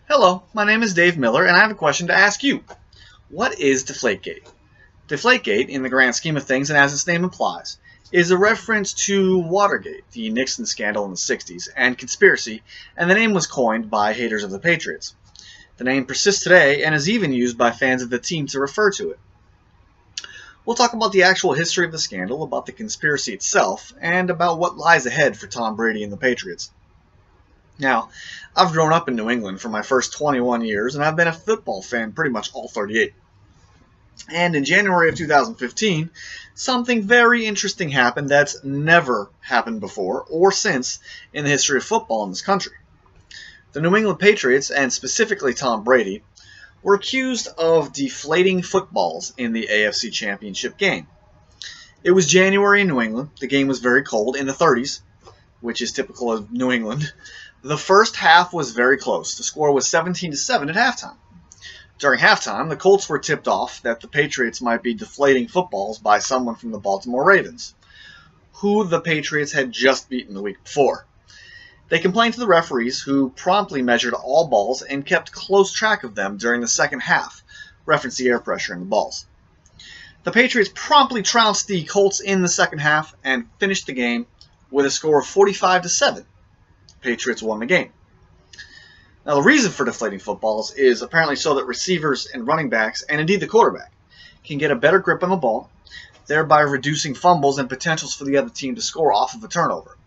Hello, my name is Dave Miller, and I have a question to ask you. What is Deflategate? Deflategate, in the grand scheme of things, and as its name implies, is a reference to Watergate, the Nixon scandal in the 60s, and conspiracy, and the name was coined by haters of the Patriots. The name persists today and is even used by fans of the team to refer to it. We'll talk about the actual history of the scandal, about the conspiracy itself, and about what lies ahead for Tom Brady and the Patriots. Now, I've grown up in New England for my first 21 years, and I've been a football fan pretty much all 38. And in January of 2015, something very interesting happened that's never happened before or since in the history of football in this country. The New England Patriots, and specifically Tom Brady, were accused of deflating footballs in the AFC Championship game. It was January in New England. The game was very cold, in the 30s, which is typical of New England. The first half was very close. The score was 17-7 at halftime. During halftime, the Colts were tipped off that the Patriots might be deflating footballs by someone from the Baltimore Ravens, who the Patriots had just beaten the week before. They complained to the referees, who promptly measured all balls and kept close track of them during the second half, reference the air pressure in the balls. The Patriots promptly trounced the Colts in the second half and finished the game with a score of 45-7. Patriots won the game. Now, the reason for deflating footballs is apparently so that receivers and running backs, and indeed the quarterback, can get a better grip on the ball, thereby reducing fumbles and potentials for the other team to score off of a turnover.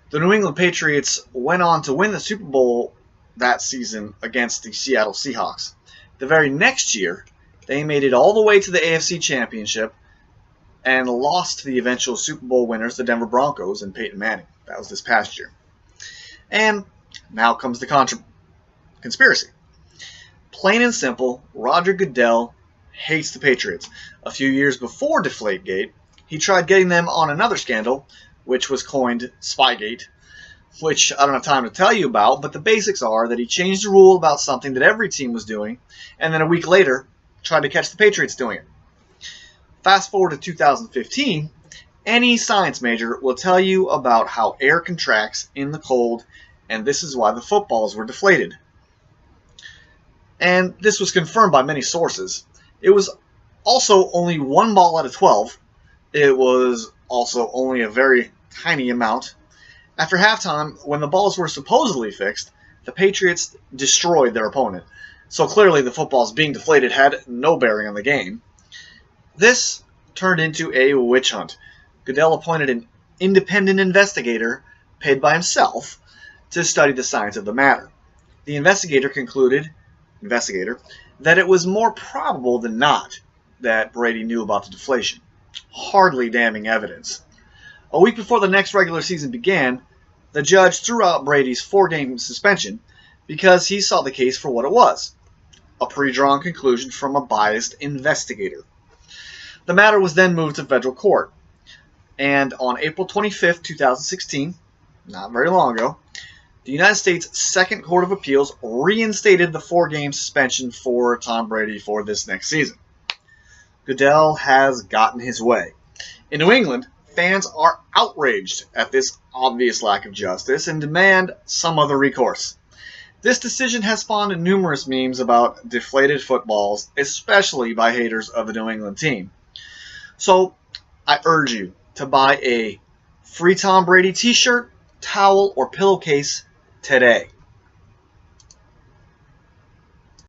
The New England Patriots went on to win the Super Bowl that season against the Seattle Seahawks. The very next year, they made it all the way to the AFC Championship and lost to the eventual Super Bowl winners, the Denver Broncos, and Peyton Manning. That was this past year. And now comes the conspiracy. Plain and simple, Roger Goodell hates the Patriots. A few years before Deflategate, he tried getting them on another scandal, which was coined Spygate, which I don't have time to tell you about, but the basics are that he changed the rule about something that every team was doing, and then a week later tried to catch the Patriots doing it. Fast forward to 2015, any science major will tell you about how air contracts in the cold, and this is why the footballs were deflated. And this was confirmed by many sources. It was also only one ball out of 12. It was also only a very tiny amount. After halftime, when the balls were supposedly fixed, the Patriots destroyed their opponent. So clearly the footballs being deflated had no bearing on the game. This turned into a witch hunt. Goodell appointed an independent investigator paid by himself to study the science of the matter. The investigator concluded that it was more probable than not that Brady knew about the deflation. Hardly damning evidence. A week before the next regular season began, the judge threw out Brady's 4-game suspension because he saw the case for what it was, a pre-drawn conclusion from a biased investigator. The matter was then moved to federal court, and on April 25, 2016, not very long ago, the United States Second Court of Appeals reinstated the 4-game suspension for Tom Brady for this next season. Goodell has gotten his way. In New England, fans are outraged at this obvious lack of justice and demand some other recourse. This decision has spawned numerous memes about deflated footballs, especially by haters of the New England team. So, I urge you to buy a free Tom Brady t-shirt, towel, or pillowcase today.